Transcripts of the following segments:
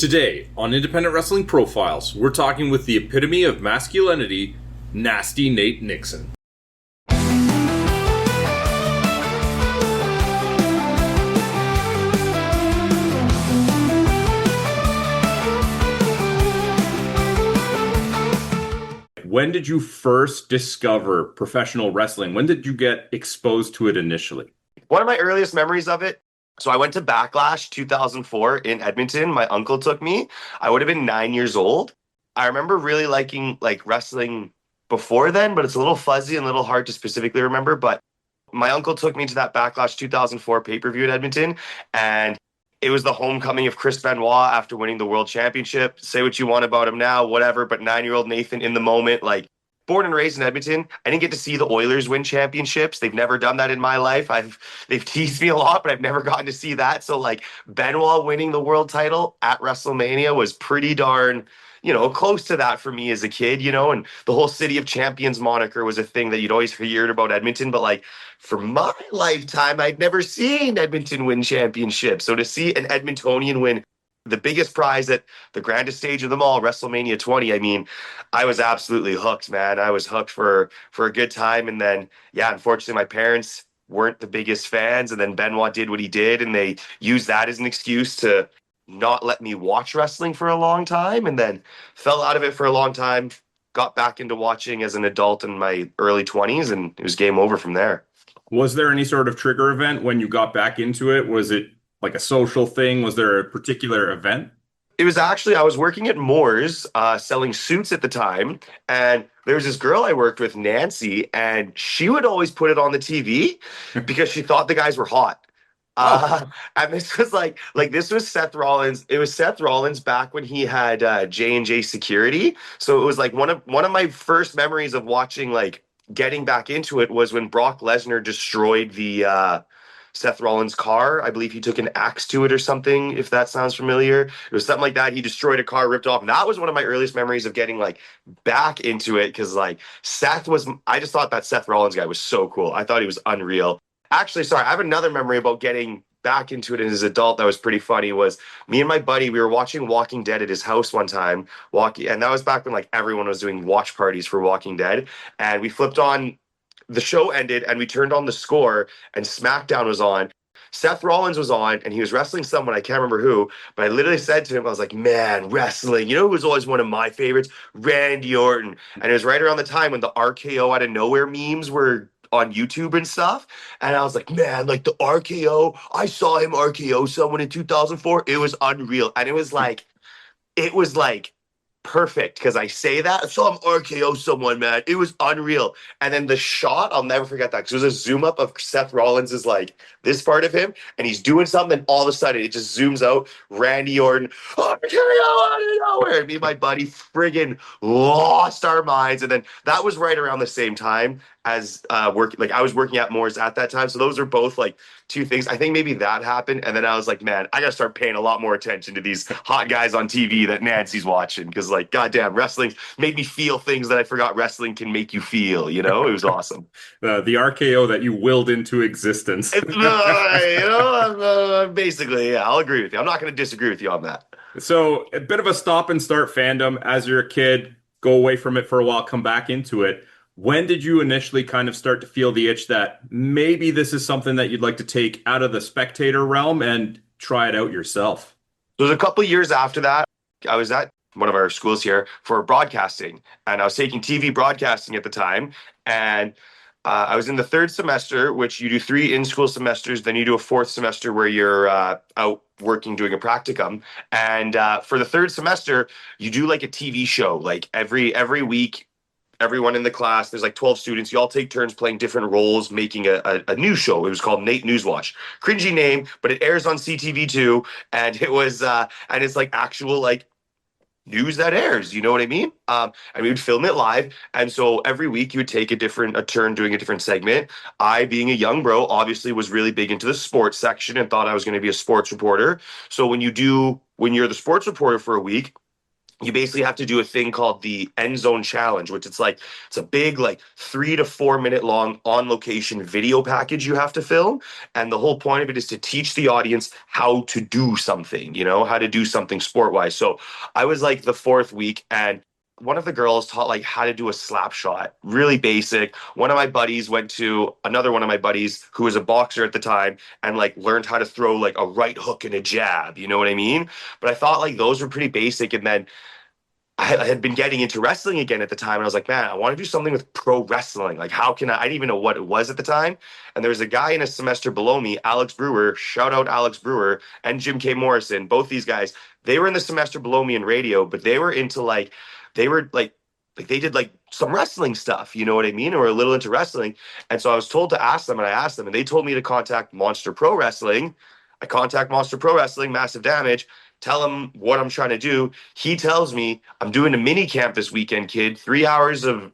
Today, on Independent Wrestling Profiles, we're talking with the epitome of masculinity, Nasty Nate Nixon. When did you first discover professional wrestling? When did you get exposed to it initially? One of my earliest memories of it, so I went to Backlash 2004 in Edmonton. My uncle took me. I would have been 9 years old. I remember really liking wrestling before then, but it's a little fuzzy and a little hard to specifically remember. But my uncle took me to that Backlash 2004 pay-per-view in Edmonton, and it was the homecoming of Chris Benoit after winning the world championship. Say what you want about him now, whatever, but 9-year-old Nathan in the moment, born and raised in Edmonton, I didn't get to see the Oilers win championships. They've never done that in my life. They've teased me a lot, but I've never gotten to see that. So Benoit winning the world title at WrestleMania was pretty darn, close to that for me as a kid, and the whole City of Champions moniker was a thing that you'd always heard about Edmonton. But for my lifetime, I'd never seen Edmonton win championships. So to see an Edmontonian win the biggest prize at the grandest stage of them all, WrestleMania 20. I mean, I was absolutely hooked, man. I was hooked for a good time. And then, yeah, unfortunately, my parents weren't the biggest fans. And then Benoit did what he did, and they used that as an excuse to not let me watch wrestling for a long time. And then fell out of it for a long time, got back into watching as an adult in my early 20s, and it was game over from there. Was there any sort of trigger event when you got back into it? Was it like a social thing? Was there a particular event? It was actually, I was working at Moore's selling suits at the time. And there was this girl I worked with, Nancy, and she would always put it on the TV because she thought the guys were hot. And this was this was Seth Rollins. It was Seth Rollins back when he had J&J Security. So it was one of my first memories of watching, getting back into it was when Brock Lesnar destroyed the Seth Rollins' car. I believe he took an axe to it or something, if that sounds familiar. It was something like that. He destroyed a car, ripped off. And that was one of my earliest memories of getting back into it, because I just thought that Seth Rollins guy was so cool. I thought he was unreal. Actually, sorry, I have another memory about getting back into it as an adult that was pretty funny. Was me and my buddy, we were watching Walking Dead at his house one time, and that was back when everyone was doing watch parties for Walking Dead. And we flipped on, the show ended, and we turned on the score, and SmackDown was on. Seth Rollins was on, and he was wrestling someone, I can't remember who, but I literally said to him, I was like, man, wrestling. You know who was always one of my favorites? Randy Orton. And it was right around the time when the RKO out of nowhere memes were on YouTube and stuff. And I was like, man, the RKO, I saw him RKO someone in 2004. It was unreal. And it was perfect, because I say that. I saw him RKO someone, man. It was unreal. And then the shot, I'll never forget that, because it was a zoom up of Seth Rollins is this part of him, and he's doing something, and all of a sudden it just zooms out. Randy Orton, RKO out of nowhere. And me and my buddy friggin' lost our minds. And then that was right around the same time as I was working at Moore's at that time. So those are both two things. I think maybe that happened. And then I was like, man, I gotta start paying a lot more attention to these hot guys on TV that Nancy's watching. Because goddamn, wrestling made me feel things that I forgot wrestling can make you feel, It was awesome. The RKO that you willed into existence. Basically, yeah, I'll agree with you. I'm not going to disagree with you on that. So a bit of a stop and start fandom as you're a kid, go away from it for a while, come back into it. When did you initially kind of start to feel the itch that maybe this is something that you'd like to take out of the spectator realm and try it out yourself? It was a couple of years after that. I was at one of our schools here for broadcasting, and I was taking TV broadcasting at the time. And I was in the third semester, which you do 3 in-school semesters, then you do a 4th semester where you're out working doing a practicum. And for the third semester, you do a TV show. Every week, everyone in the class, there's 12 students. You all take turns playing different roles, making a news show. It was called Nate Newswatch. Cringy name, but it airs on CTV2, and it was and it's actual news that airs, you know what I mean? And we would film it live. And so every week you would take a turn doing a different segment. I, being a young bro, obviously was really big into the sports section and thought I was going to be a sports reporter. So when you're the sports reporter for a week, you basically have to do a thing called the end zone challenge, which it's a big like 3 to 4 minute long on location video package you have to film. And the whole point of it is to teach the audience how to do something, how to do something sport wise. So I was like the fourth week, and one of the girls taught like how to do a slap shot, really basic. One of my buddies went to another one of my buddies who was a boxer at the time and like learned how to throw like a right hook and a jab, you know what I mean? But I thought like those were pretty basic. And then I had been getting into wrestling again at the time, and I was like, man, I want to do something with pro wrestling. Like, how can I didn't even know what it was at the time. And there was a guy in a semester below me, Alex Brewer, shout out Alex Brewer, and Jim K. Morrison. Both these guys, they were in the semester below me in radio, but they were into like, they were like they did like some wrestling stuff, you know what I mean? Or a little into wrestling. And so I was told to ask them, and I asked them, and they told me to contact Monster Pro Wrestling. I contact Monster Pro Wrestling, Massive Damage, tell him what I'm trying to do. He tells me I'm doing a mini camp this weekend, kid. 3 hours of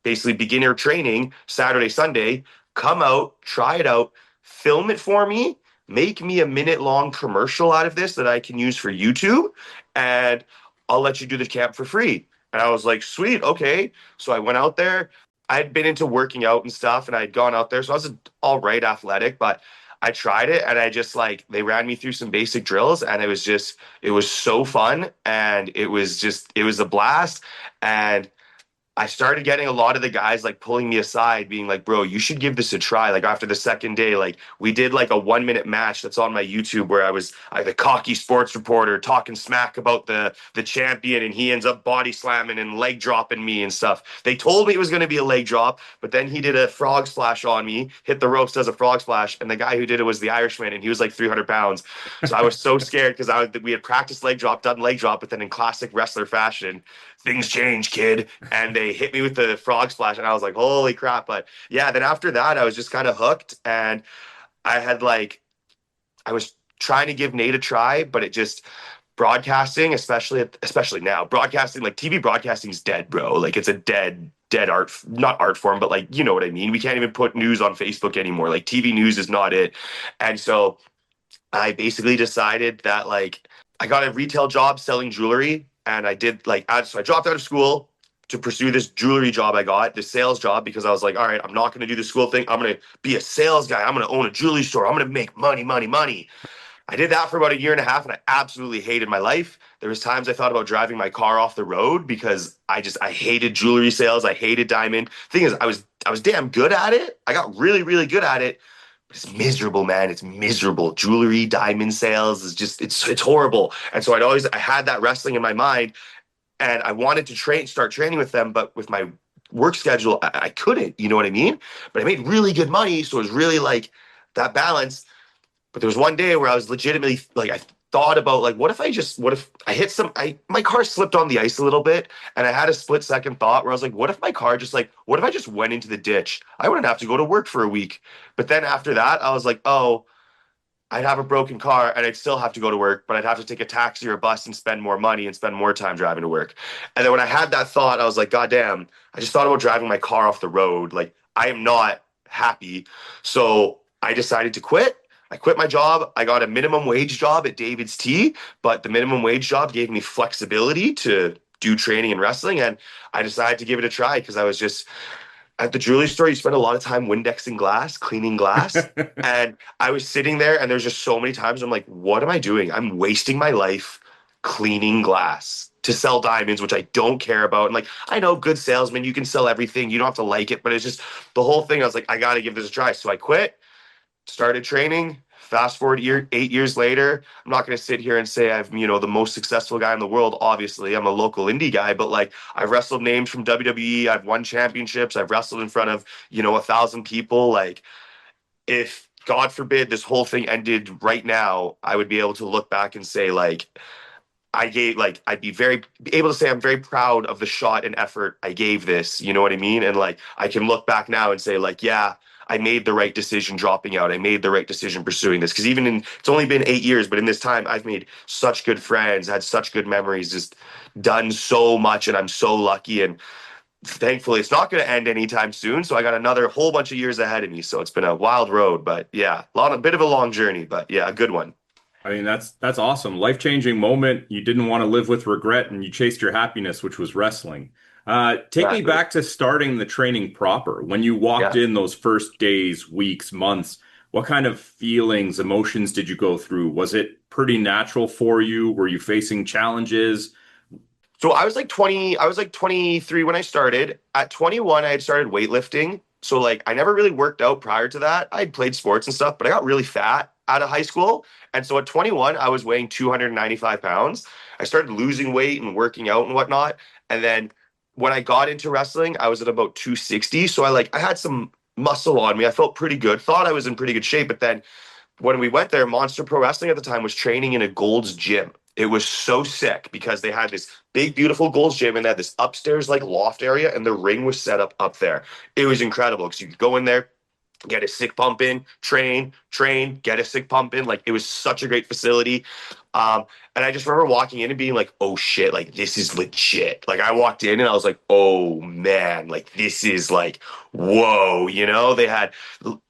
basically beginner training, Saturday, Sunday. Come out, try it out, film it for me, make me a minute long commercial out of this that I can use for YouTube, and I'll let you do the camp for free. And I was like, sweet, okay. So I went out there. I had been into working out and stuff, and I had gone out there. So I was all right athletic, but I tried it, and I just like they ran me through some basic drills, and it was so fun, and it was a blast. And I started getting a lot of the guys like pulling me aside, being like, bro, you should give this a try. Like after the second day, like we did like a 1 minute match that's on my YouTube where I the cocky sports reporter talking smack about the champion, and he ends up body slamming and leg dropping me and stuff. They told me it was going to be a leg drop, but then he did a frog splash on me, hit the ropes, does a frog splash, and the guy who did it was the Irishman, and he was like 300 pounds. So I was so scared because we had practiced leg drop, done leg drop, but then in classic wrestler fashion, things change, kid. And they hit me with the frog splash, and I was like, holy crap. But yeah, then after that, I was just kind of hooked. And I had like, I was trying to give Nate a try, but it just, broadcasting, especially now, broadcasting, like TV broadcasting is dead, bro. Like it's a dead art, not art form, but like, you know what I mean? We can't even put news on Facebook anymore. Like TV news is not it. And so I basically decided that like I got a retail job selling jewelry, and I did like so I dropped out of school to pursue this jewelry job I got, this sales job, because I was like, all right, I'm not going to do the school thing. I'm going to be a sales guy. I'm going to own a jewelry store. I'm going to make money, money, money. I did that for about a year and a half, and I absolutely hated my life. There was times I thought about driving my car off the road because I hated jewelry sales. I hated diamond. Thing is, I was damn good at it. I got really, really good at it. But it's miserable, man. It's miserable. Jewelry, diamond sales is just it's horrible. And so I had that wrestling in my mind, and I wanted to start training with them, but with my work schedule, I couldn't. You know what I mean? But I made really good money, so it was really like that balance. But there was one day where I was legitimately like, I thought about like, what if I hit my car slipped on the ice a little bit, and I had a split second thought where I was like, what if my car just like, what if I just went into the ditch? I wouldn't have to go to work for a week. But then after that, I was like, oh, I'd have a broken car and I'd still have to go to work, but I'd have to take a taxi or a bus and spend more money and spend more time driving to work. And then when I had that thought, I was like, God damn, I just thought about driving my car off the road. Like, I am not happy. So I decided to quit. I quit my job. I got a minimum wage job at David's Tea, but the minimum wage job gave me flexibility to do training and wrestling. And I decided to give it a try because I was just at the jewelry store. You spend a lot of time Windexing glass, cleaning glass. And I was sitting there, and there's just so many times I'm like, what am I doing? I'm wasting my life cleaning glass to sell diamonds, which I don't care about. And like, I know, good salesman, you can sell everything. You don't have to like it, but it's just the whole thing. I was like, I got to give this a try. So I quit, started training. Fast forward 8 years later, I'm not going to sit here and say I'm, the most successful guy in the world. Obviously, I'm a local indie guy, but like I've wrestled names from WWE. I've won championships. I've wrestled in front of, 1,000 people. Like, if God forbid this whole thing ended right now, I would be able to look back and say like, I'd be very able to say I'm very proud of the shot and effort I gave this. You know what I mean? And like, I can look back now and say like, yeah, I made the right decision dropping out. I made the right decision pursuing this. Because it's only been 8 years, but in this time, I've made such good friends, had such good memories, just done so much, and I'm so lucky. And thankfully, it's not going to end anytime soon. So I got another whole bunch of years ahead of me. So it's been a wild road, but yeah, a bit of a long journey, but yeah, a good one. I mean, that's awesome. Life-changing moment. You didn't want to live with regret and you chased your happiness, which was wrestling. Take me Exactly. back to starting the training proper. When you walked Yeah. in those first days, weeks, months, what kind of feelings, emotions did you go through? Was it pretty natural for you? Were you facing challenges? So I was like 20, I was like 23 when I started. At 21, I had started weightlifting. So like I never really worked out prior to that. I had played sports and stuff, but I got really fat out of high school. And so at 21, I was weighing 295 pounds. I started losing weight and working out and whatnot. And then when I got into wrestling, I was at about 260. So I had some muscle on me. I felt pretty good. Thought I was in pretty good shape, but then when we went there, Monster Pro Wrestling at the time was training in a Gold's gym. It was so sick because they had this big, beautiful Gold's gym and they had this upstairs like loft area, and the ring was set up there. It was incredible because you could go in there, get a sick pump in, train, get a sick pump in. Like it was such a great facility. And I just remember walking in and being like, oh shit, like this is legit. Like I walked in and I was like, oh man, like this is like, whoa, they had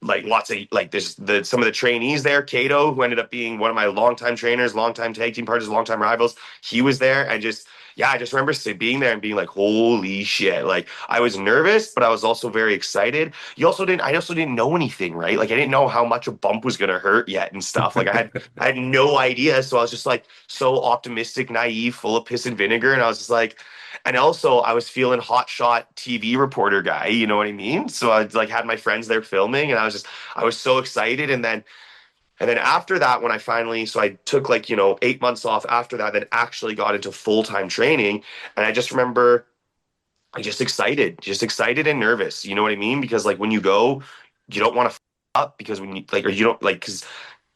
like lots of like there's some of the trainees there, Kato, who ended up being one of my longtime trainers, longtime tag team partners, longtime rivals. He was there and just yeah, I just remember being there and being like, holy shit. Like I was nervous, but I was also very excited. I also didn't know anything, right? Like I didn't know how much a bump was gonna hurt yet and stuff. Like I had no idea. So I was just like so optimistic, naive, full of piss and vinegar. And I was just like, and also I was feeling hot shot TV reporter guy, you know what I mean? So I like had my friends there filming and I was so excited. And then after that, when I finally, so I took like, 8 months off after that, then actually got into full-time training. And I just remember I just excited and nervous. You know what I mean? Because like when you go, you don't want to up because when you like, or you don't like, because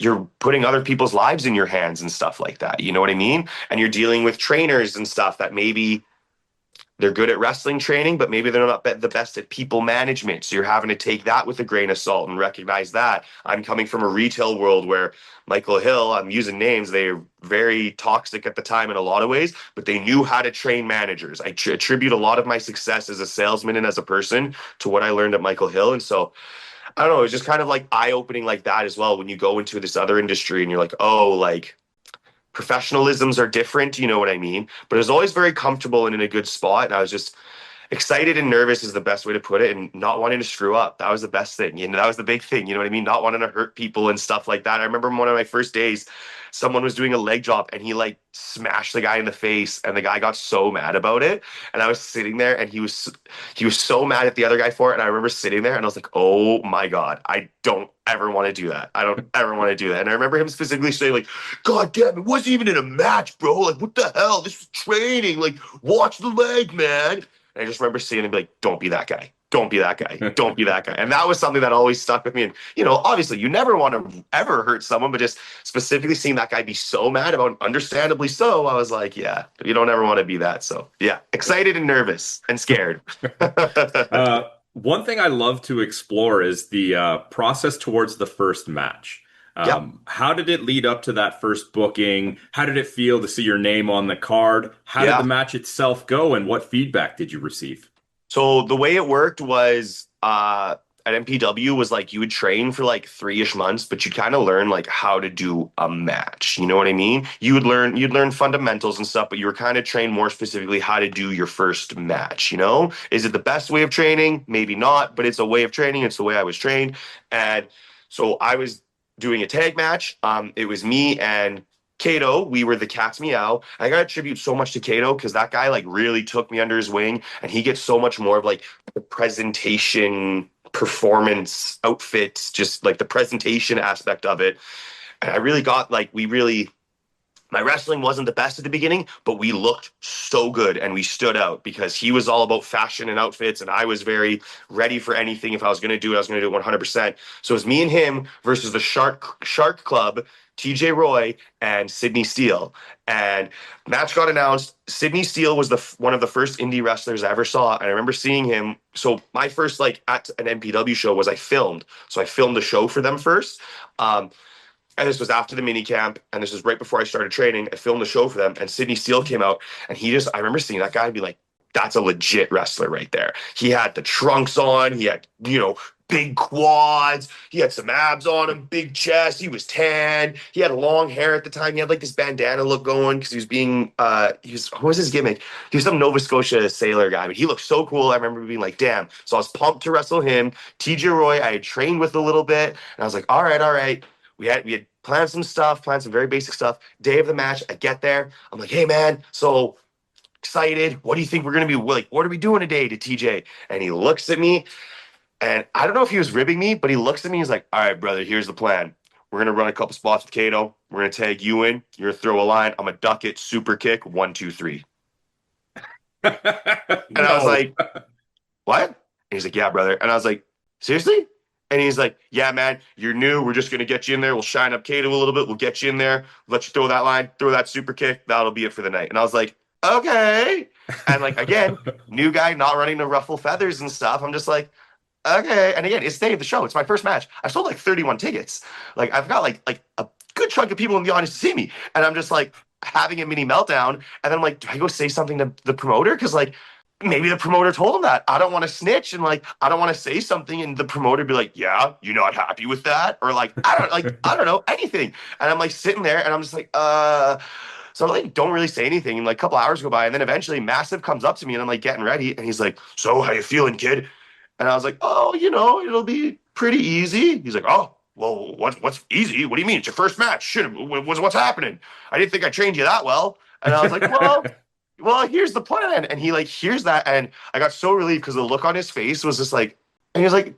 you're putting other people's lives in your hands and stuff like that. You know what I mean? And you're dealing with trainers and stuff that maybe they're good at wrestling training, but maybe they're not the best at people management. So you're having to take that with a grain of salt and recognize that. I'm coming from a retail world where Michael Hill, I'm using names, they're very toxic at the time in a lot of ways, but they knew how to train managers. I attribute a lot of my success as a salesman and as a person to what I learned at Michael Hill. And so I don't know, it was just kind of like eye opening like that as well when you go into this other industry and you're like, oh, like professionalisms are different, you know what I mean? But it was always very comfortable and in a good spot. And I was just excited and nervous is the best way to put it, and not wanting to screw up. That was the best thing. That was the big thing. You know what I mean? Not wanting to hurt people and stuff like that. I remember one of my first days, someone was doing a leg drop and he like smashed the guy in the face, and the guy got so mad about it. And I was sitting there, and he was so mad at the other guy for it. And I remember sitting there, and I was like, "Oh my god, I don't ever want to do that. I don't ever want to do that." And I remember him specifically saying, "Like, God damn, it wasn't even in a match, bro. Like, what the hell? This was training. Like, watch the leg, man." And I just remember seeing him be like, don't be that guy. Don't be that guy. Don't be that guy. And that was something that always stuck with me. And, obviously you never want to ever hurt someone, but just specifically seeing that guy be so mad about, understandably so, I was like, yeah, you don't ever want to be that. So yeah, excited and nervous and scared. One thing I love to explore is the process towards the first match. Yep. How did it lead up to that first booking? How did it feel to see your name on the card? How did the Yeah. match itself go, and what feedback did you receive? So the way it worked was at MPW was like you would train for like 3-ish months, but you'd kind of learn like how to do a match. You know what I mean? You'd learn fundamentals and stuff, but you were kind of trained more specifically how to do your first match, you know? Is it the best way of training? Maybe not, but it's a way of training. It's the way I was trained. And so I was doing a tag match. It was me and Kato, we were the Cat's Meow. I gotta attribute so much to Kato because that guy like really took me under his wing, and he gets so much more of like the presentation, performance, outfits, just like the presentation aspect of it. And I really got like we really my wrestling wasn't the best at the beginning, but we looked so good and we stood out because he was all about fashion and outfits, and I was very ready for anything. If I was going to do it, I was going to do it 100%. So it was me and him versus the Shark Club, TJ Roy and Sydney Steele. And match got announced. Sydney Steele was one of the first indie wrestlers I ever saw, and I remember seeing him. So my first like at an MPW show was I filmed. So I filmed the show for them first. And this was after the mini camp, and this was right before I started training. I filmed the show for them, and Sydney Steele came out, and I remember seeing that guy and be like, that's a legit wrestler right there. He had the trunks on, he had, big quads. He had some abs on him, big chest. He was tan. He had long hair at the time. He had like this bandana look going because he was being what was his gimmick? He was some Nova Scotia sailor guy, but he looked so cool. I remember being like, damn. So I was pumped to wrestle him. TJ Roy, I had trained with a little bit, and I was like, all right, all right. We had planned some stuff, planned some very basic stuff. Day of the match, I get there. I'm like, hey man, so excited. What do you think we're gonna be like? What are we doing today to TJ? And he looks at me and I don't know if he was ribbing me, but he looks at me. He's like, all right, brother, here's the plan. We're going to run a couple spots with Kato. We're going to tag you in. You're going to throw a line. I'm going to duck it, super kick, 1, 2, 3. And I was No. like, what? And he's like, yeah, brother. And I was like, seriously? And he's like, yeah, man, you're new. We're just going to get you in there. We'll shine up Kato a little bit. We'll get you in there. Let you throw that line, throw that super kick. That'll be it for the night. And I was like, okay. And like, again, new guy, not running to ruffle feathers and stuff. I'm just like, okay. And again, it's the day of the show. It's my first match. I've sold like 31 tickets. Like I've got like a good chunk of people in the audience to see me. And I'm just like having a mini meltdown. And then I'm like, do I go say something to the promoter? Because like maybe the promoter told him that. I don't want to snitch and like I don't want to say something and the promoter be like, yeah, you're not happy with that? Or like I don't know, anything. And I'm like sitting there and I'm just like, so I like don't really say anything. And like a couple hours go by, and then eventually Massive comes up to me and I'm like getting ready, and he's like, so how you feeling, kid? And I was like, oh, it'll be pretty easy. He's like, oh, well, what's easy? What do you mean? It's your first match. Shit, what's happening? I didn't think I trained you that well. And I was like, well, here's the plan. And he like hears that, and I got so relieved because the look on his face was just like, and he was like,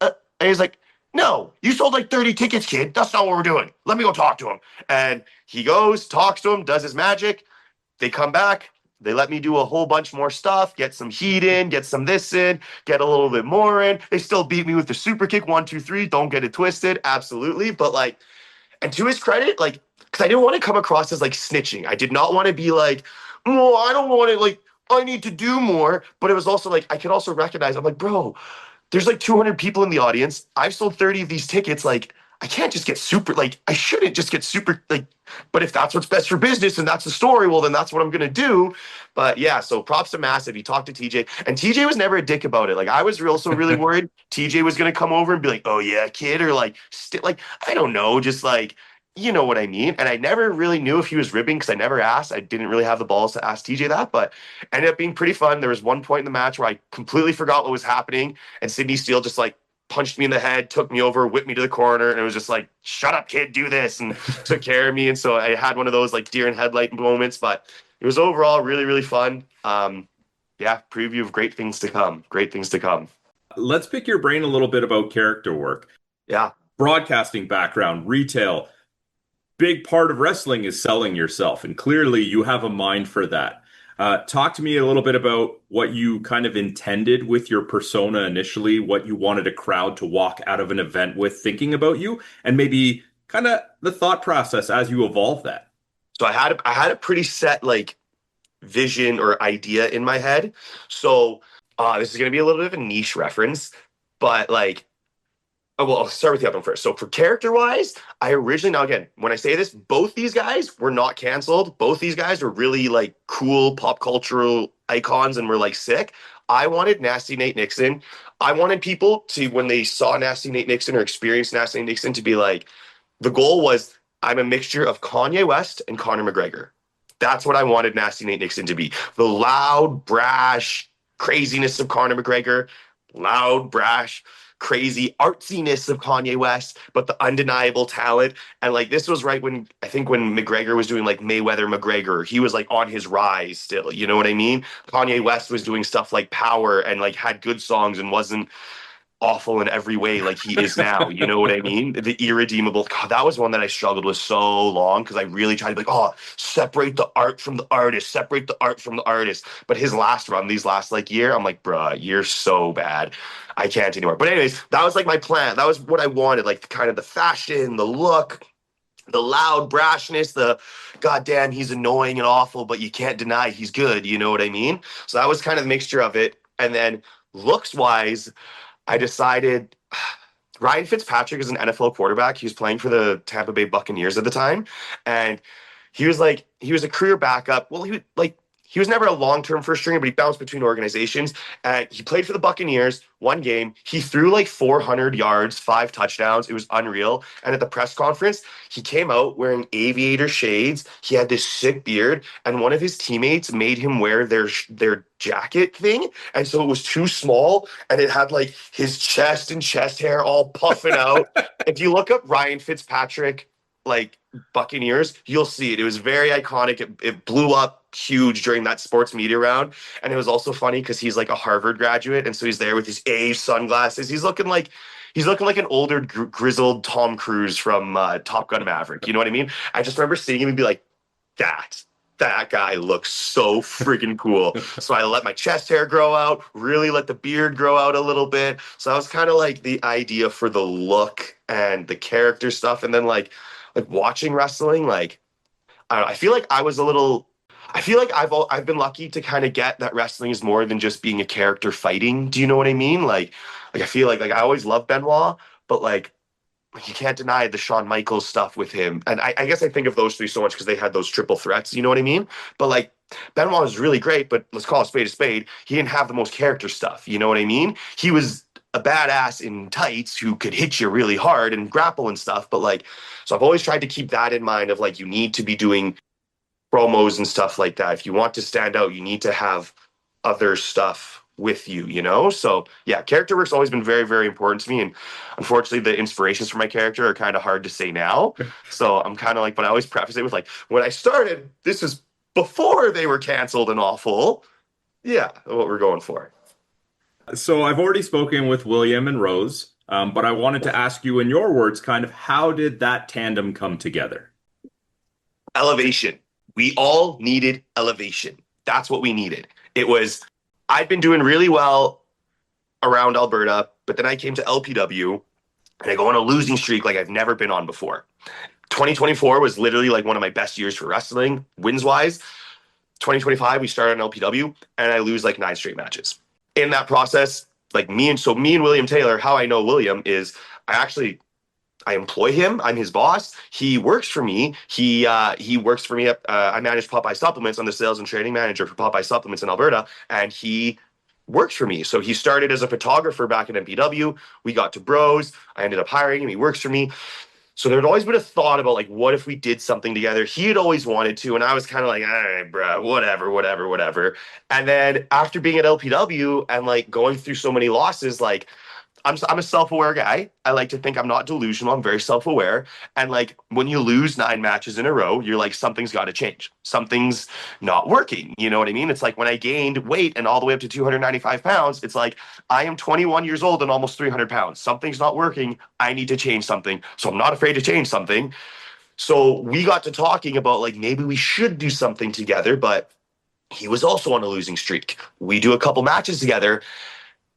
and he's like, no, you sold like 30 tickets, kid. That's not what we're doing. Let me go talk to him. And he goes, talks to him, does his magic. They come back. They let me do a whole bunch more stuff, get some heat in, get some this in, get a little bit more in. They still beat me with the super kick, 1, 2, 3. Don't get it twisted, absolutely. But like, and to his credit, like, because I didn't want to come across as like snitching. I did not want to be like, oh, I don't want to like, I need to do more. But it was also like, I could also recognize, I'm like, bro, there's like 200 people in the audience. I've sold 30 of these tickets. Like, I can't just get super, like, I shouldn't just get super, like, but if that's what's best for business and that's the story, well, then that's what I'm going to do. But yeah, so props to Massive. He talked to TJ, and TJ was never a dick about it. Like, I was also really worried TJ was going to come over and be like, oh, yeah, kid, or like, like, I don't know, just like, you know what I mean? And I never really knew if he was ribbing because I never asked. I didn't really have the balls to ask TJ that, but ended up being pretty fun. There was one point in the match where I completely forgot what was happening, and Sydney Steele just like punched me in the head, took me over, whipped me to the corner, and it was just like, shut up, kid, do this, and took care of me. And so I had one of those like deer in headlight moments, but it was overall really, really fun. Yeah, preview of great things to come. Great things to come. Let's pick your brain a little bit about character work. Yeah. Broadcasting background, retail, big part of wrestling is selling yourself, and clearly you have a mind for that. Talk to me a little bit about what you kind of intended with your persona initially, what you wanted a crowd to walk out of an event with thinking about you, and maybe kind of the thought process as you evolve that. So I had a pretty set like vision or idea in my head. So this is going to be a little bit of a niche reference, but like, oh, well, I'll start with the other one first. So for character wise, I originally, now again, when I say this, both these guys were not canceled. Both these guys were really like cool pop cultural icons and were like sick. I wanted Nasty Nate Nixon. I wanted people to, when they saw Nasty Nate Nixon or experienced Nasty Nate Nixon, to be like, the goal was I'm a mixture of Kanye West and Conor McGregor. That's what I wanted Nasty Nate Nixon to be. The loud, brash craziness of Conor McGregor, loud, brash, crazy artsiness of Kanye West, but the undeniable talent. And like this was right when I think when McGregor was doing like Mayweather McGregor, he was like on his rise still. You know what I mean? Kanye West was doing stuff like Power and like had good songs and wasn't awful in every way like he is now. You know what I mean? The irredeemable. God, that was one that I struggled with so long because I really tried to be like, oh, separate the art from the artist, separate the art from the artist. But his last run, these last like year, I'm like, bruh, you're so bad. I can't anymore. But anyways, that was like my plan. That was what I wanted, like kind of the fashion, the look, the loud brashness, the goddamn, he's annoying and awful, but you can't deny he's good. You know what I mean? So that was kind of the mixture of it. And then looks wise, I decided Ryan Fitzpatrick is an NFL quarterback. He was playing for the Tampa Bay Buccaneers at the time. And he was a career backup. Well, he was never a long-term first stringer, but he bounced between organizations. And he played for the Buccaneers one game. He threw like 400 yards, 5 touchdowns. It was unreal. And at the press conference, he came out wearing aviator shades. He had this sick beard, and one of his teammates made him wear their jacket thing, and so it was too small, and it had like his chest and chest hair all puffing out. If you look up Ryan Fitzpatrick, like Buccaneers, you'll see it. It was very iconic. It blew up huge during that sports media round. And it was also funny because he's like a Harvard graduate. And so he's there with his A sunglasses. He's looking like an older grizzled Tom Cruise from Top Gun Maverick. You know what I mean? I just remember seeing him and be like, that guy looks so freaking cool. So I let my chest hair grow out, really let the beard grow out a little bit. So that was kind of like the idea for the look and the character stuff. And then like watching wrestling, like I don't know, I feel like I've been lucky to kind of get that wrestling is more than just being a character fighting. Do you know what I mean? Like I feel like I always loved Benoit, but like you can't deny the Shawn Michaels stuff with him. And I guess I think of those three so much because they had those triple threats, you know what I mean? But like Benoit was really great, but let's call a spade a spade. He didn't have the most character stuff, you know what I mean? He was a badass in tights who could hit you really hard and grapple and stuff. But like, so I've always tried to keep that in mind of like, you need to be doing promos and stuff like that. If you want to stand out, you need to have other stuff with you, you know? So yeah, character work's always been very, very important to me. And unfortunately, the inspirations for my character are kind of hard to say now. So I'm kind of like, but I always preface it with like, when I started, this is before they were canceled and awful. Yeah, what we're going for. So I've already spoken with William and Rose, but I wanted to ask you in your words, kind of how did that tandem come together? Elevation. We all needed elevation. That's what we needed. It was, I'd been doing really well around Alberta, but then I came to LPW and I go on a losing streak like I've never been on before. 2024 was literally like one of my best years for wrestling, wins wise. 2025, we started on LPW and I lose like 9 straight matches. In that process, like me and William Taylor, how I know William is I employ him. I'm his boss. He works for me. He works for me. I manage Popeye Supplements. I'm the sales and training manager for Popeye Supplements in Alberta, and he works for me. So he started as a photographer back in MPW. We got to bros. I ended up hiring him. He works for me. So there had always been a thought about like, what if we did something together? He had always wanted to, and I was kind of like, all right, bro, whatever. And then after being at LPW and like going through so many losses, like I'm a self-aware guy. I like to think I'm not delusional. I'm very self-aware. And like when you lose 9 matches in a row, you're like, something's got to change. Something's not working. You know what I mean? It's like when I gained weight and all the way up to 295 pounds, it's like I am 21 years old and almost 300 pounds. Something's not working. I need to change something. So I'm not afraid to change something. So we got to talking about like maybe we should do something together, but he was also on a losing streak. We do a couple matches together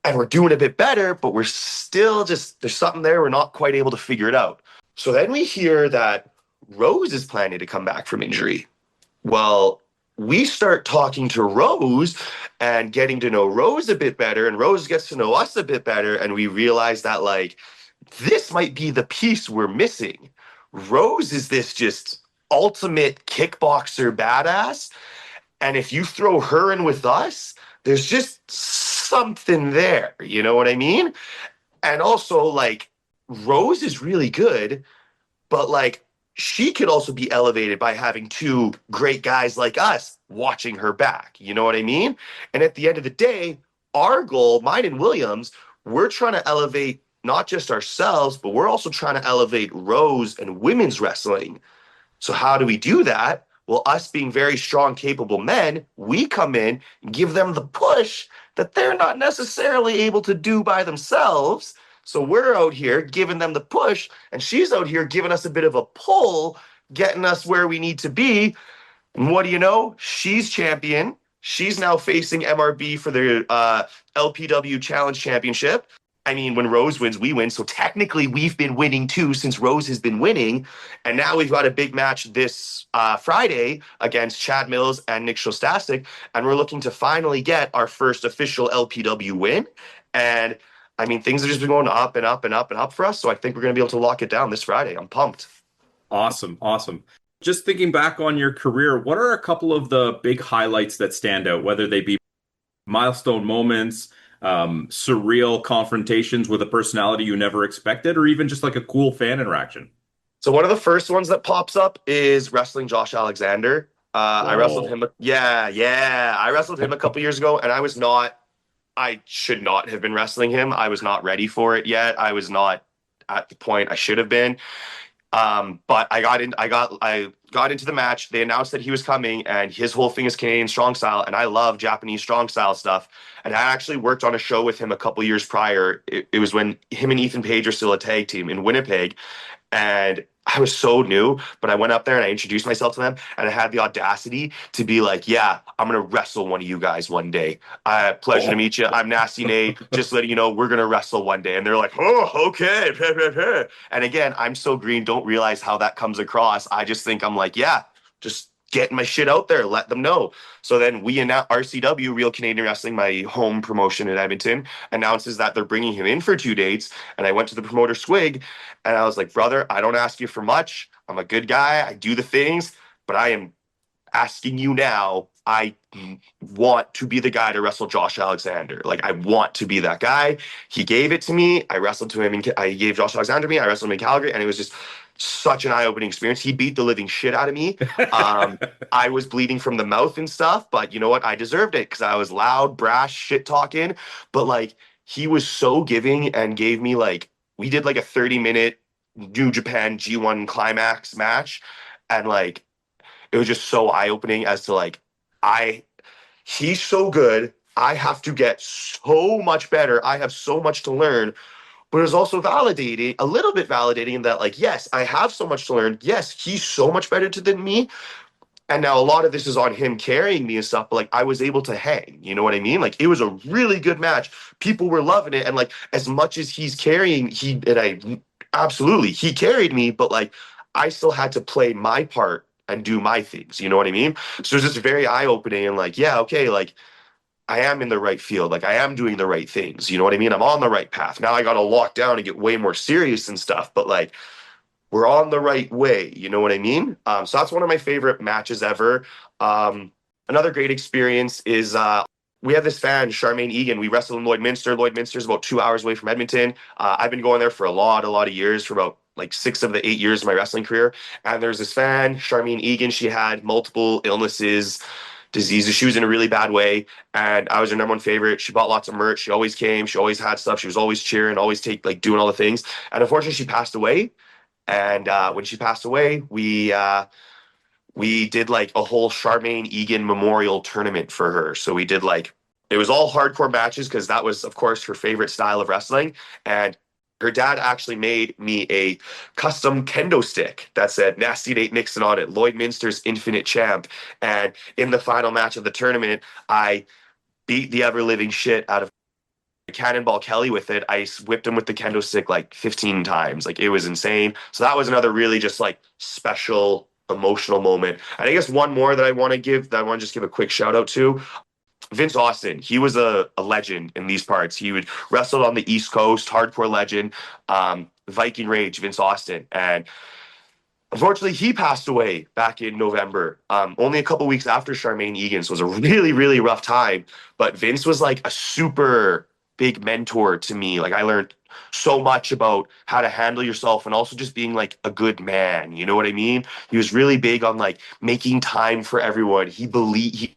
and we're doing a bit better, but we're still just, there's something there. We're not quite able to figure it out. So then we hear that Rose is planning to come back from injury. Well, we start talking to Rose and getting to know Rose a bit better, and Rose gets to know us a bit better. And we realize that like, this might be the piece we're missing. Rose is this just ultimate kickboxer badass. And if you throw her in with us, there's just something there. You know what I mean? And also, like, Rose is really good, but like, she could also be elevated by having two great guys like us watching her back. You know what I mean? And at the end of the day, our goal, mine and Williams, we're trying to elevate not just ourselves, but we're also trying to elevate Rose and women's wrestling. So how do we do that? Well, us being very strong, capable men, we come in, give them the push that they're not necessarily able to do by themselves. So we're out here giving them the push, and she's out here giving us a bit of a pull, getting us where we need to be. And what do you know? She's champion. She's now facing MRB for the LPW Challenge Championship. I mean, when Rose wins, we win. So technically, we've been winning too since Rose has been winning. And now we've got a big match this Friday against Chad Mills and Nick Shostastik. And we're looking to finally get our first official LPW win. And I mean, things have just been going up and up and up and up for us. So I think we're going to be able to lock it down this Friday. I'm pumped. Awesome, awesome. Just thinking back on your career, what are a couple of the big highlights that stand out, whether they be milestone moments, surreal confrontations with a personality you never expected, or even just like a cool fan interaction? So one of the first ones that pops up is wrestling Josh Alexander. I wrestled Whoa. him. Yeah, yeah. I wrestled him a couple years ago, and I should not have been wrestling him. I was not ready for it yet. I was not at the point I should have been. But I got into the match. They announced that he was coming, and his whole thing is Canadian strong style, and I love Japanese strong style stuff. And I actually worked on a show with him a couple years prior. It was when him and Ethan Page are still a tag team in Winnipeg, and I was so new, but I went up there and I introduced myself to them, and I had the audacity to be like, "Yeah, I'm gonna wrestle one of you guys one day. Pleasure to Oh. meet you. I'm Nasty Nate. Just letting you know we're gonna wrestle one day." And they're like, "Oh, okay." And again, I'm so green, don't realize how that comes across. I just think I'm like, "Yeah, just getting my shit out there, let them know." So then we announce RCW, Real Canadian Wrestling, my home promotion in Edmonton, announces that they're bringing him in for 2 dates. And I went to the promoter Swig, and I was like, "Brother, I don't ask you for much. I'm a good guy. I do the things, but I am asking you now. I want to be the guy to wrestle Josh Alexander. Like, I want to be that guy." He gave it to me. I wrestled to him, and I gave Josh Alexander to me. I wrestled him in Calgary, and it was just such an eye-opening experience. He beat the living shit out of me. Um, I was bleeding from the mouth and stuff, but you know what? I deserved it because I was loud, brash, shit talking. But like, he was so giving and gave me like, we did like a 30-minute New Japan G1 climax match, and like, it was just so eye-opening as to like, I he's so good. I have to get so much better. I have so much to learn. But it was also validating, a little bit validating that, like, yes, I have so much to learn. Yes, he's so much better than me. And now a lot of this is on him carrying me and stuff, but like, I was able to hang. You know what I mean? Like, it was a really good match. People were loving it. And like, as much as he's carrying, absolutely, he carried me, but like, I still had to play my part and do my things. You know what I mean? So it was just very eye opening and like, yeah, okay, like, I am in the right field. Like, I am doing the right things. You know what I mean? I'm on the right path. Now I got to lock down and get way more serious and stuff. But like, we're on the right way. You know what I mean? So that's one of my favorite matches ever. Another great experience is we have this fan, Charmaine Egan. We wrestled in Lloydminster. Lloydminster is about 2 hours away from Edmonton. I've been going there for a lot of years, for about like 6 of the 8 years of my wrestling career. And there's this fan, Charmaine Egan. She had multiple illnesses, diseases. She was in a really bad way, and I was her number one favorite. She bought lots of merch. She always came. She always had stuff. She was always cheering, always doing all the things. And unfortunately, she passed away. And when she passed away, we did like a whole Charmaine Egan memorial tournament for her. So we did like, it was all hardcore matches because that was, of course, her favorite style of wrestling. And her dad actually made me a custom kendo stick that said Nasty Nate Nixon on it, Lloydminster's Infinite Champ. And in the final match of the tournament, I beat the ever living shit out of Cannonball Kelly with it. I whipped him with the kendo stick like 15 times. Like, it was insane. So that was another really just like special emotional moment. And I guess one more that I want to just give a quick shout out to. Vince Austin, he was a legend in these parts. He would wrestled on the East Coast, hardcore legend, Viking Rage, Vince Austin. And unfortunately, he passed away back in November, only a couple weeks after Charmaine Egan. So it was a really, really rough time. But Vince was like a super big mentor to me. Like, I learned so much about how to handle yourself and also just being like a good man. You know what I mean? He was really big on like making time for everyone. He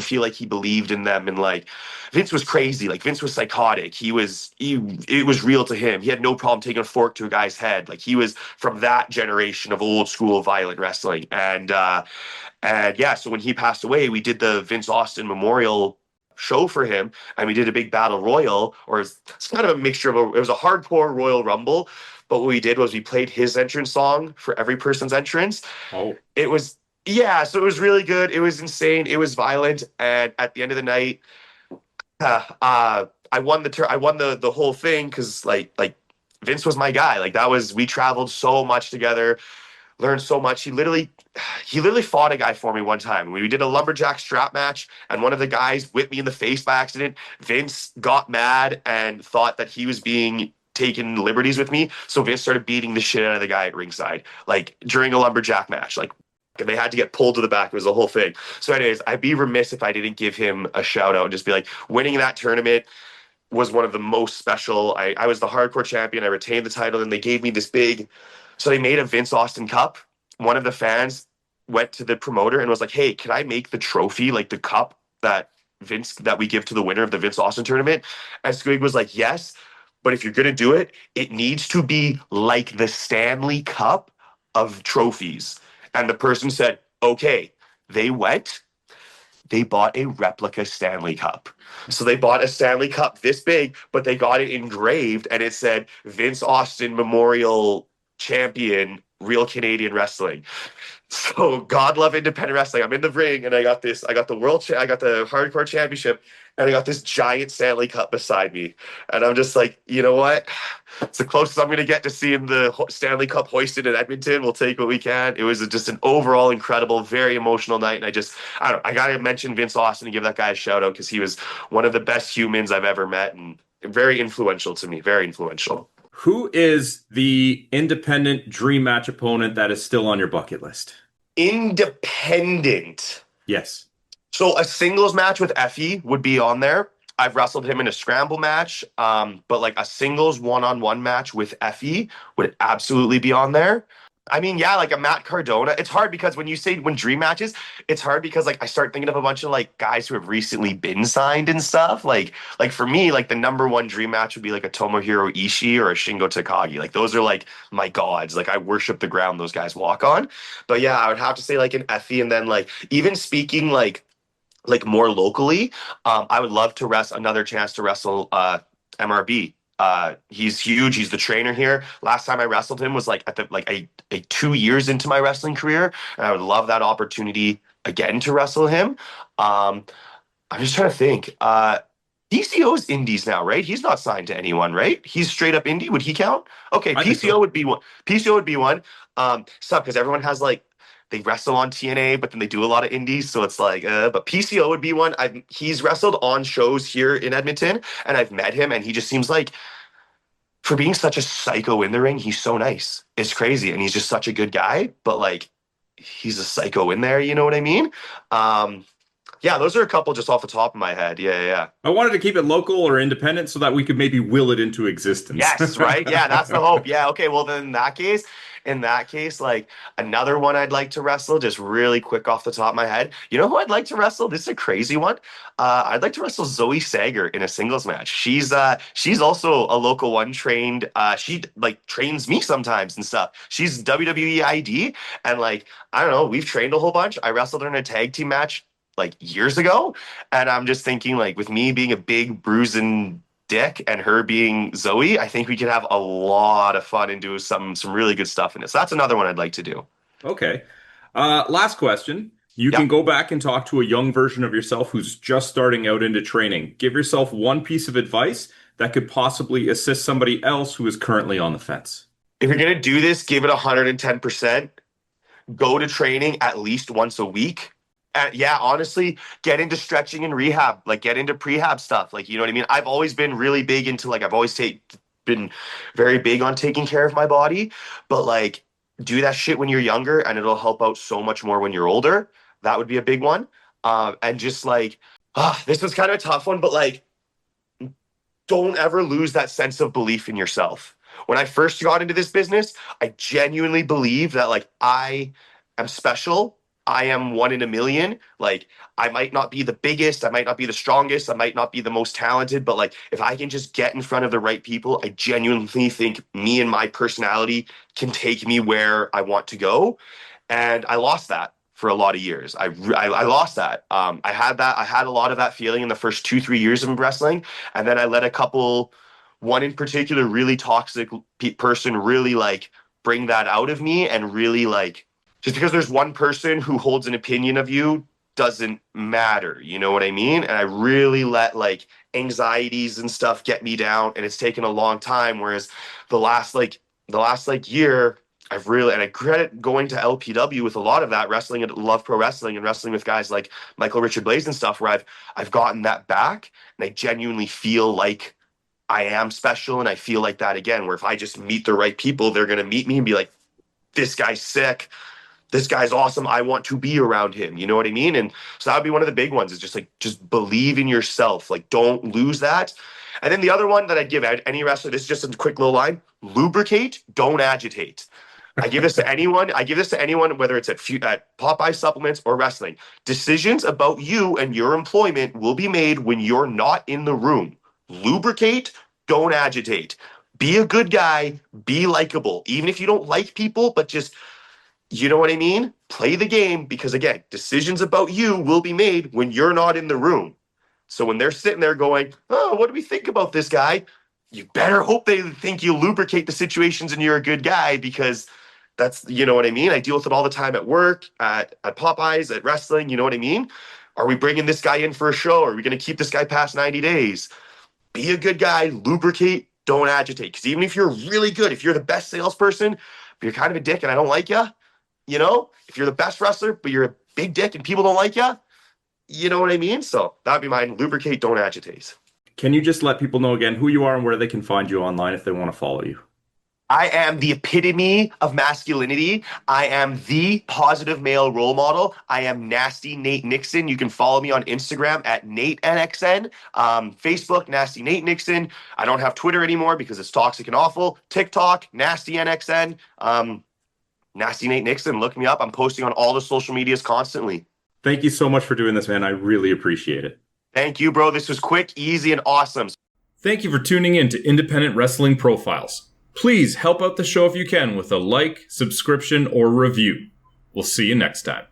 feel like he believed in them, and like, Vince was crazy. Like, Vince was psychotic. It was real to him. He had no problem taking a fork to a guy's head. Like, he was from that generation of old school violent wrestling. And yeah, so when he passed away, we did the Vince Austin Memorial show for him, and we did a big battle royal, or it's kind of a mixture of it was a hardcore Royal Rumble. But what we did was we played his entrance song for every person's entrance. Oh. It was, yeah, so it was really good. It was insane. It was violent, and at the end of the night, I won the whole thing because like Vince was my guy. Like, that was, we traveled so much together, learned so much. He literally fought a guy for me one time. We did a lumberjack strap match, and one of the guys whipped me in the face by accident. Vince got mad and thought that he was being taking liberties with me, so Vince started beating the shit out of the guy at ringside, like during a lumberjack match. Like, and they had to get pulled to the back. It was a whole thing. So, anyways, I'd be remiss if I didn't give him a shout out and just be like, winning that tournament was one of the most special. I was the hardcore champion. I retained the title, and they gave me this big. So they made a Vince Austin Cup. One of the fans went to the promoter and was like, "Hey, can I make the trophy like the cup that we give to the winner of the Vince Austin tournament?" And Squig was like, "Yes, but if you're gonna do it, it needs to be like the Stanley Cup of trophies." And the person said, "Okay." They went, they bought a replica Stanley Cup. So they bought a Stanley Cup this big, but they got it engraved and it said Vince Austin Memorial Champion, Real Canadian Wrestling. So God love independent wrestling. I'm in the ring and I got this. I got the I got the hardcore championship, and I got this giant Stanley Cup beside me. And I'm just like, you know what? It's the closest I'm going to get to seeing the Stanley Cup hoisted in Edmonton. We'll take what we can. It was just an overall incredible, very emotional night. And I don't know, I got to mention Vince Austin and give that guy a shout out because he was one of the best humans I've ever met and very influential to me. Very influential. Who is the independent dream match opponent that is still on your bucket list? Independent. Yes. So a singles match with Effie would be on there. I've wrestled him in a scramble match, but like a singles one-on-one match with Effie would absolutely be on there. I mean, yeah, like a Matt Cardona. It's hard because when dream matches, it's hard because like I start thinking of a bunch of like guys who have recently been signed and stuff. Like for me, like the number one dream match would be like a Tomohiro Ishii or a Shingo Takagi. Like those are like my gods. Like I worship the ground those guys walk on. But yeah, I would have to say like an Effie, and then like even speaking like more locally, I would love to another chance to wrestle MRB. He's huge. He's the trainer here. Last time I wrestled him was like at the like a 2 years into my wrestling career, and I would love that opportunity again to wrestle him. Um, I'm just trying to think. PCO's indies now, right? He's not signed to anyone, right? He's straight up indie. Would he count? Okay, I think PCO so. would be one. PCO would be one. Sup, because everyone has like they wrestle on TNA, but then they do a lot of indies, so it's like. But PCO would be one. He's wrestled on shows here in Edmonton, and I've met him, and he just seems like for being such a psycho in the ring, he's so nice. It's crazy, and he's just such a good guy. But like, he's a psycho in there. You know what I mean? Um, yeah, those are a couple just off the top of my head. Yeah, yeah, yeah. I wanted to keep it local or independent so that we could maybe will it into existence. Yes, right? Yeah, that's the hope. Yeah, okay. Well, then in that case, like another one I'd like to wrestle, just really quick off the top of my head. You know who I'd like to wrestle? This is a crazy one. I'd like to wrestle Zoe Sager in a singles match. She's also a local one trained. She like trains me sometimes and stuff. She's WWE ID, and like I don't know, we've trained a whole bunch. I wrestled her in a tag team match like years ago, and I'm just thinking like with me being a big bruising Dick and her being Zoe, I think we could have a lot of fun and do some really good stuff in it. So that's another one I'd like to do. Okay. Last question. You can Yep. go back and talk to a young version of yourself who's just starting out into training. Give yourself one piece of advice that could possibly assist somebody else who is currently on the fence. If you're gonna do this, give it 110%. Go to training at least once a week. And yeah, honestly, get into stretching and rehab, like get into prehab stuff. Like, you know what I mean? I've always been really big into like I've always been very big on taking care of my body, but like do that shit when you're younger and it'll help out so much more when you're older. That would be a big one. And just like this was kind of a tough one, but like don't ever lose that sense of belief in yourself. When I first got into this business, I genuinely believed that like I am special. I am one in a million. Like I might not be the biggest, I might not be the strongest, I might not be the most talented, but like if I can just get in front of the right people, I genuinely think me and my personality can take me where I want to go. And I lost that for a lot of years. I lost that. I had that. I had a lot of that feeling in the first 2 3 years of wrestling, and then I let a couple, one in particular, really toxic person, really like bring that out of me, and really like just because there's one person who holds an opinion of you doesn't matter. You know what I mean? And I really let like anxieties and stuff get me down, and it's taken a long time. Whereas the last year I've really, and I credit going to LPW with a lot of that wrestling and Love Pro Wrestling and wrestling with guys like Michael Richard Blaze and stuff, where I've gotten that back, and I genuinely feel like I am special, and I feel like that again, where if I just meet the right people, they're gonna meet me and be like, this guy's sick. this guy's awesome. I want to be around him. You know what I mean? And so that would be one of the big ones, is just like, just believe in yourself. Like, don't lose that. And then the other one that I'd give any wrestler, this is just a quick little line: lubricate, don't agitate. I give this to anyone. I give this to anyone, whether it's at Popeye supplements or wrestling. Decisions about you and your employment will be made when you're not in the room. Lubricate, don't agitate. Be a good guy, be likable. Even if you don't like people, but just, you know what I mean? Play the game, because again, decisions about you will be made when you're not in the room. So when they're sitting there going, oh, what do we think about this guy? You better hope they think you lubricate the situations and you're a good guy, because that's, you know what I mean? I deal with it all the time at work, at Popeyes, at wrestling. You know what I mean? Are we bringing this guy in for a show? Are we going to keep this guy past 90 days? Be a good guy, lubricate, don't agitate. Because even if you're really good, if you're the best salesperson, but you're kind of a dick and I don't like you, you know, if you're the best wrestler, but you're a big dick and people don't like you know what I mean? So that'd be mine. Lubricate, don't agitate. Can you just let people know again who you are and where they can find you online if they want to follow you? I am the epitome of masculinity. I am the positive male role model. I am Nasty Nate Nixon. You can follow me on Instagram at NateNXN. Facebook, Nasty Nate Nixon. I don't have Twitter anymore because it's toxic and awful. TikTok, Nasty NXN. Nasty Nate Nixon. Look me up. I'm posting on all the social medias constantly. Thank you so much for doing this, man. I really appreciate it. Thank you, bro. This was quick, easy, and awesome. Thank you for tuning in to Independent Wrestling Profiles. Please help out the show if you can with a like, subscription, or review. We'll see you next time.